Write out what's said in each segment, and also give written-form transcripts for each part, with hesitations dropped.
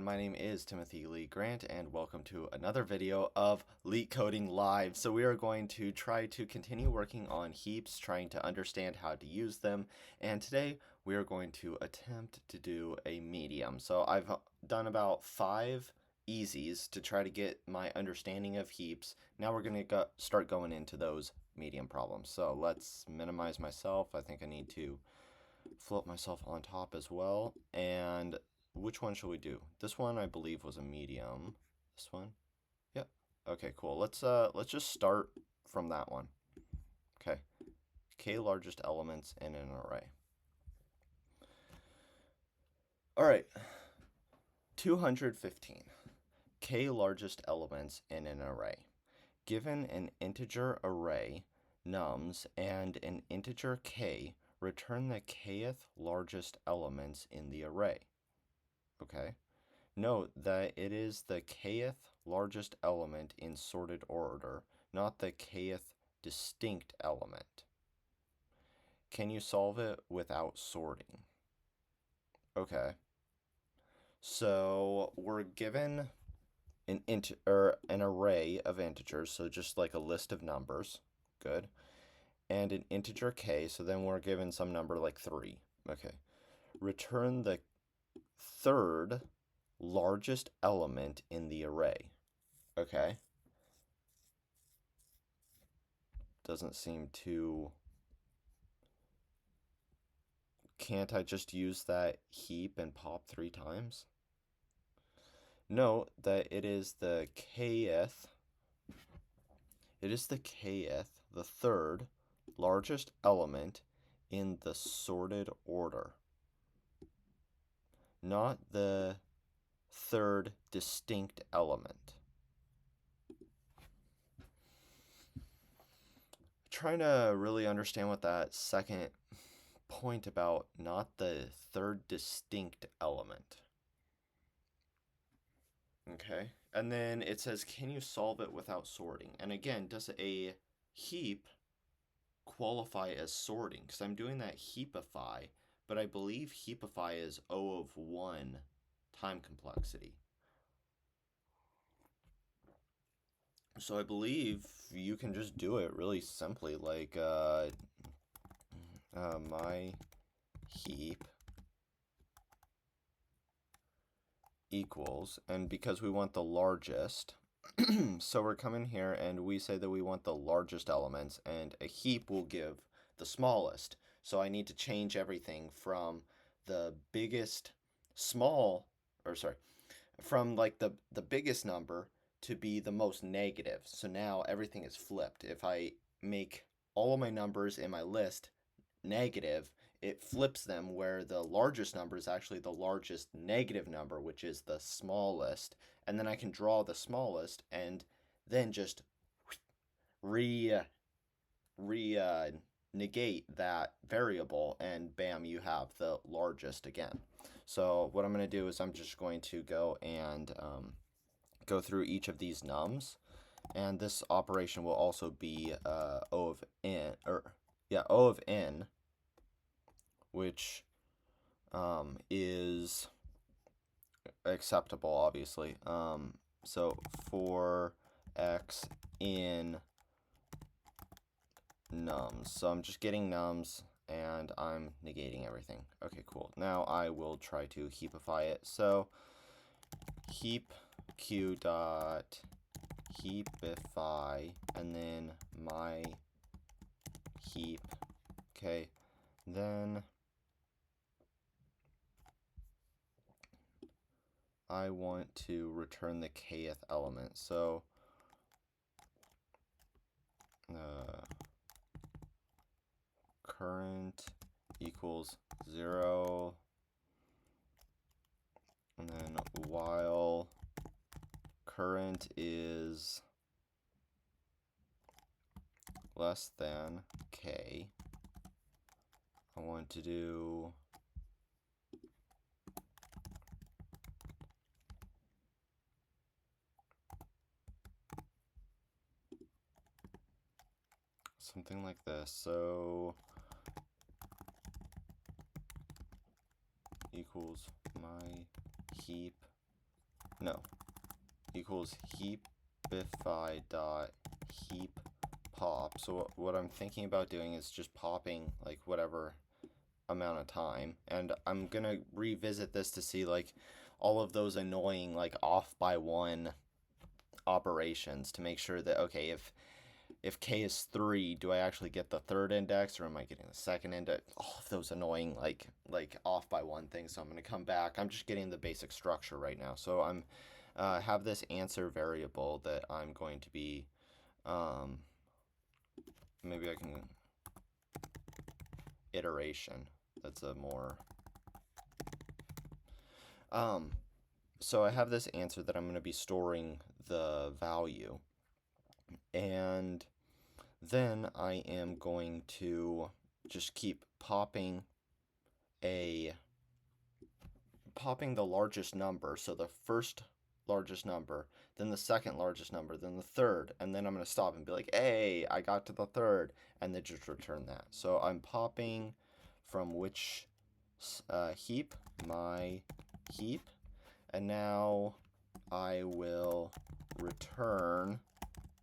my name is Timothy Lee Grant, and welcome to another video of Leetcoding Live. So we are going to try to continue working on heaps, trying to understand how to use them, and today we are going to attempt to do a medium. So I've done about 5 easies to try to get my understanding of heaps. Now we're going to start going into those medium problems. So let's minimize myself. I think I need to float myself on top as well. And which one should we do? This one I believe was a medium. This one? Yep. Okay, cool. Let's just start from that one. Okay. K largest elements in an array. All right. 215. K largest elements in an array. Given an integer array, nums, and an integer k, return the kth largest elements in the array. Okay. Note that it is the kth largest element in sorted order, not the kth distinct element. Can you solve it without sorting? Okay. So we're given an array of integers, so just like a list of numbers. Good. And an integer k, so then we're given some number like 3. Okay. Return the third largest element in the array. Okay. Doesn't seem to... Can't I just use that heap and pop 3 times? Note that it is the kth, the third largest element in the sorted order, not the third distinct element. Trying to really understand what that second point about not the third distinct element. Okay, and then it says, can you solve it without sorting? And again, does a heap qualify as sorting? Because I'm doing that heapify, but I believe heapify is O of 1 time complexity. So I believe you can just do it really simply, like my heap equals, and because we want the largest, so we're coming here and we say that we want the largest elements, and a heap will give the smallest. So I need to change everything from the biggest from like the biggest number to be the most negative. So now everything is flipped. If I make all of my numbers in my list negative, it flips them where the largest number is actually the largest negative number, which is the smallest. And then I can draw the smallest and then just negate that variable, and bam, you have the largest again. So what I'm going to do is I'm just going to go and go through each of these nums, and this operation will also be O of n, which is acceptable, obviously. So for x in nums. So I'm just getting nums and I'm negating everything. Okay, cool. Now I will try to heapify it. So heap q dot heapify, and then my heap. Okay, then I want to return the kth element. So current equals 0, and then while current is less than k, I want to do something like this. So equals my heap no, equals heapify dot heap pop. So what I'm thinking about doing is just popping like whatever amount of time, and I'm gonna revisit this to see like all of those annoying like off by one operations to make sure that, okay, if k is 3, do I actually get the third index, or am I getting the second index? All of those annoying like off by one things. So I'm going to come back. I'm just getting the basic structure right now. So I'm have this answer variable that I'm going to be maybe I can iteration. That's a more so I have this answer that I'm going to be storing the value, and then I am going to just keep popping the largest number, so the first largest number, then the second largest number, then the third, and then I'm going to stop and be like, hey, I got to the third, and then just return that. So I'm popping from which heap, my heap, and now I will return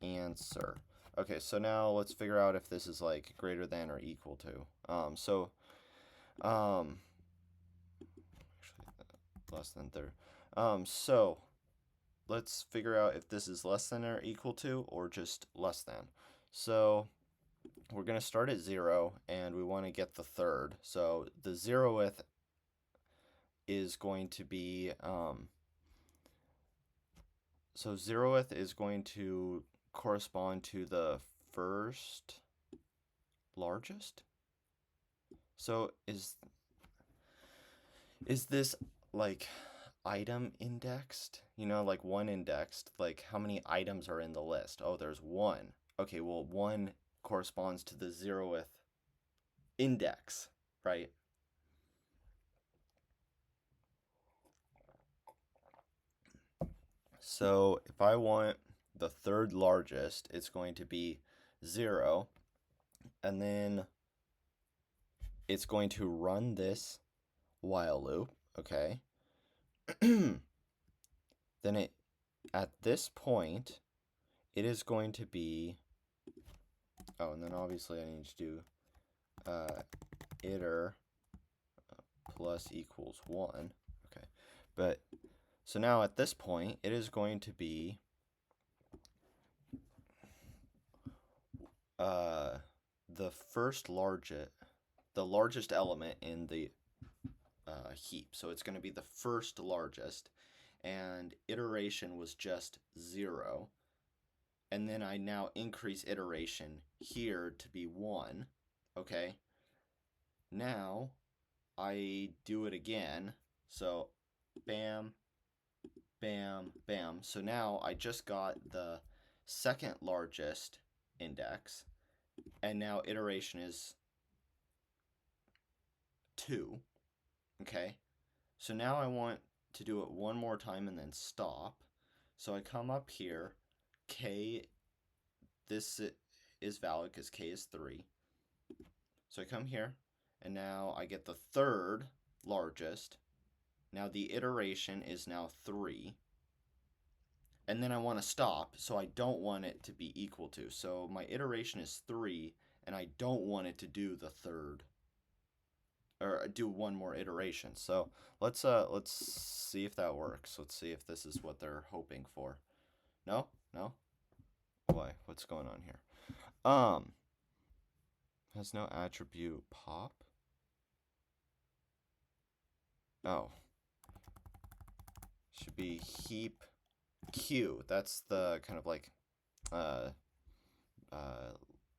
answer. Okay, so now let's figure out if this is like greater than or equal to. Actually, less than third. So let's figure out if this is less than or equal to, or just less than. So we're going to start at 0, and we want to get the third. So the 0th is going to be, so 0th is going to correspond to the first largest. So is this like item indexed? You know, like 1 indexed, like how many items are in the list? Oh, there's 1. Okay, well, 1 corresponds to the 0th index, right? So if I want the third largest, it's going to be 0, and then it's going to run this while loop, okay? Then at this point, it is going to be, oh, and then obviously I need to do iter plus equals 1, okay? But so now at this point, it is going to be the largest element in the heap. So it's going to be the first largest, and iteration was just 0. And then I now increase iteration here to be 1, okay? Now I do it again, so bam, bam, bam. So now I just got the second largest index, and now iteration is 2, okay? So now I want to do it one more time and then stop. So I come up here, k, this is valid because k is 3. So I come here, and now I get the third largest. Now the iteration is now 3. And then I want to stop, so I don't want it to be equal to. So my iteration is 3, and I don't want it to do the third, or do one more iteration. So let's see if that works. Let's see if this is what they're hoping for. No? No? Why? What's going on here? Has no attribute pop. Oh. Should be heap q. That's the kind of like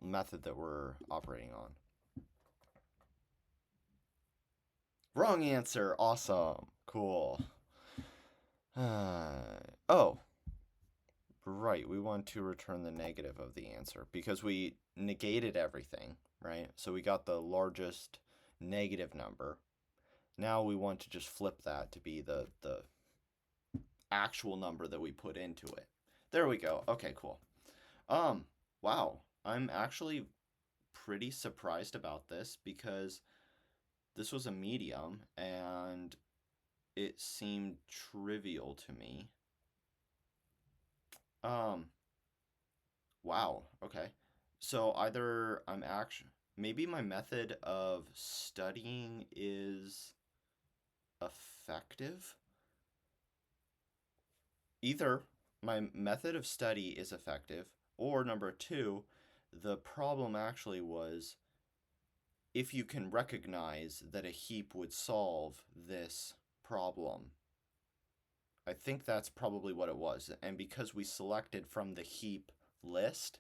method that we're operating on. Wrong answer. Awesome. Cool. Oh. Right, we want to return the negative of the answer because we negated everything, right? So we got the largest negative number. Now we want to just flip that to be the actual number that we put into it. There we go. Okay, cool. Wow. I'm actually pretty surprised about this because this was a medium and it seemed trivial to me. Wow. Okay. So either I'm actually maybe my method of studying is effective. Either my method of study is effective, or number two, the problem actually was if you can recognize that a heap would solve this problem. I think that's probably what it was. And because we selected from the heap list,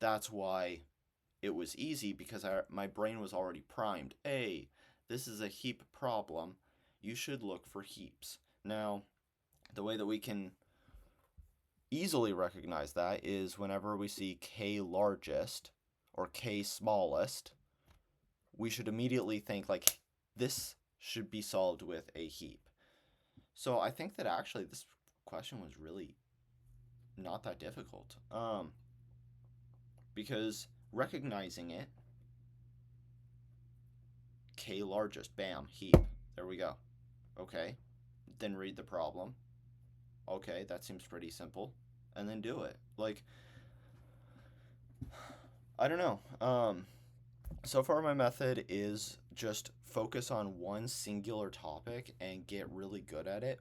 that's why it was easy because my brain was already primed. Hey, this is a heap problem. You should look for heaps. Now, the way that we can easily recognize that is whenever we see k largest or k smallest, we should immediately think like this should be solved with a heap. So I think that actually this question was really not that difficult. Because recognizing it, k largest, bam, heap. There we go. Okay. Then read the problem. Okay, that seems pretty simple. And then do it. Like, I don't know. So far, my method is just focus on one singular topic and get really good at it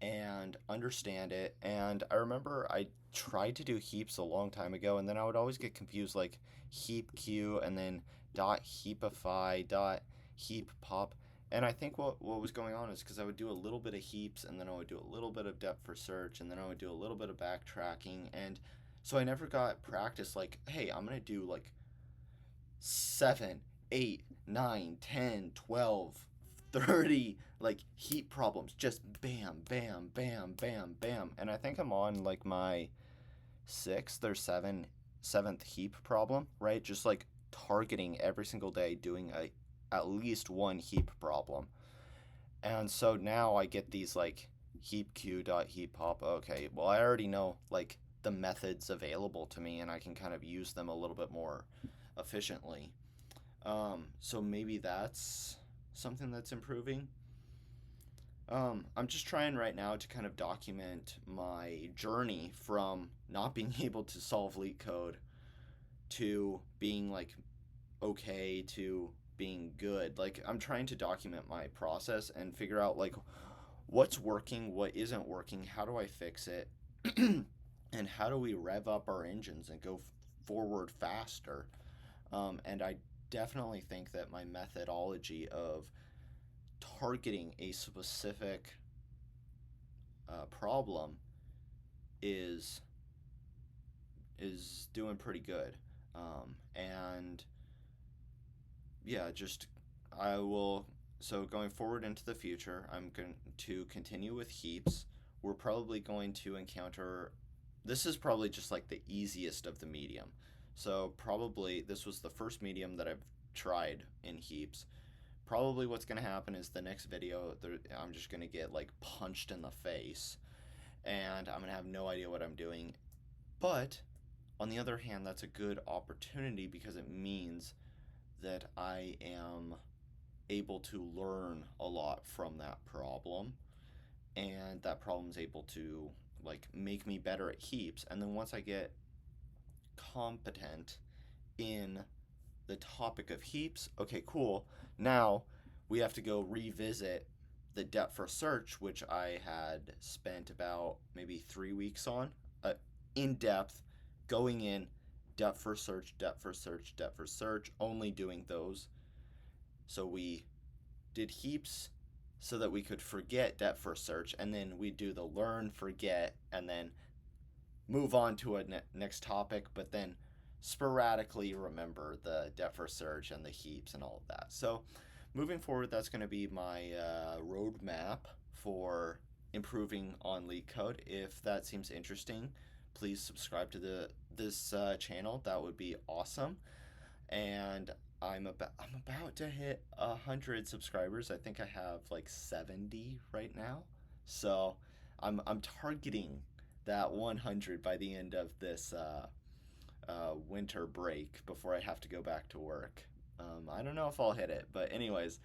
and understand it. And I remember I tried to do heaps a long time ago, and then I would always get confused like heap q and then dot heapify dot heap pop. And I think what was going on is because I would do a little bit of heaps, and then I would do a little bit of depth for search, and then I would do a little bit of backtracking. And so I never got practice like, hey, I'm going to do like 7, 8, 9, 10, 12, 30 like heap problems. Just bam, bam, bam, bam, bam. And I think I'm on like my sixth or seventh heap problem, right? Just like targeting every single day, doing at least one heap problem. And so now I get these like heap q dot heap pop. Okay, well I already know like the methods available to me, and I can kind of use them a little bit more efficiently. So maybe that's something that's improving. I'm just trying right now to kind of document my journey from not being able to solve Leetcode to being like okay to being good. Like I'm trying to document my process and figure out like what's working, what isn't working, how do I fix it, and how do we rev up our engines and go forward faster. And I definitely think that my methodology of targeting a specific problem is doing pretty good. And yeah, just I will. So going forward into the future, I'm going to continue with heaps. We're probably going to encounter. This is probably just like the easiest of the medium. So probably this was the first medium that I've tried in heaps. Probably what's going to happen is the next video I'm just going to get like punched in the face and I'm going to have no idea what I'm doing. But on the other hand, that's a good opportunity because it means that I am able to learn a lot from that problem, and that problem is able to like make me better at heaps. And then once I get competent in the topic of heaps, okay, cool. Now we have to go revisit the depth for search, which I had spent about maybe 3 weeks on, in depth, going in depth for search, depth for search, depth for search, only doing those. So we did heaps so that we could forget depth for search, and then we do the learn, forget, and then move on to a next topic, but then sporadically remember the depth for search and the heaps and all of that. So moving forward, that's going to be my roadmap for improving on Leetcode. If that seems interesting, please subscribe to this channel. That would be awesome. And I'm about to hit 100 subscribers. I think I have like 70 right now. So I'm targeting that 100 by the end of this winter break before I have to go back to work. I don't know if I'll hit it, but anyways,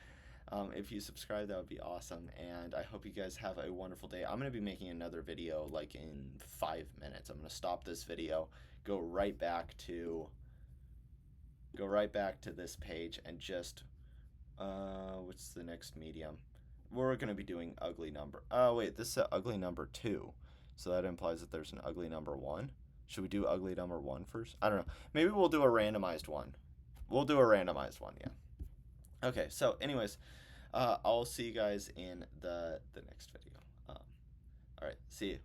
If you subscribe, that would be awesome. And I hope you guys have a wonderful day. I'm going to be making another video like in 5 minutes. I'm going to stop this video, go right back to this page, and just what's the next medium? We're going to be doing ugly number. Oh wait, this is ugly number 2, so that implies that there's an ugly number 1. Should we do ugly number 1 first? I don't know. Maybe we'll do a randomized one. We'll do a randomized one, yeah. Okay, so anyways, I'll see you guys in the next video. All right, see you.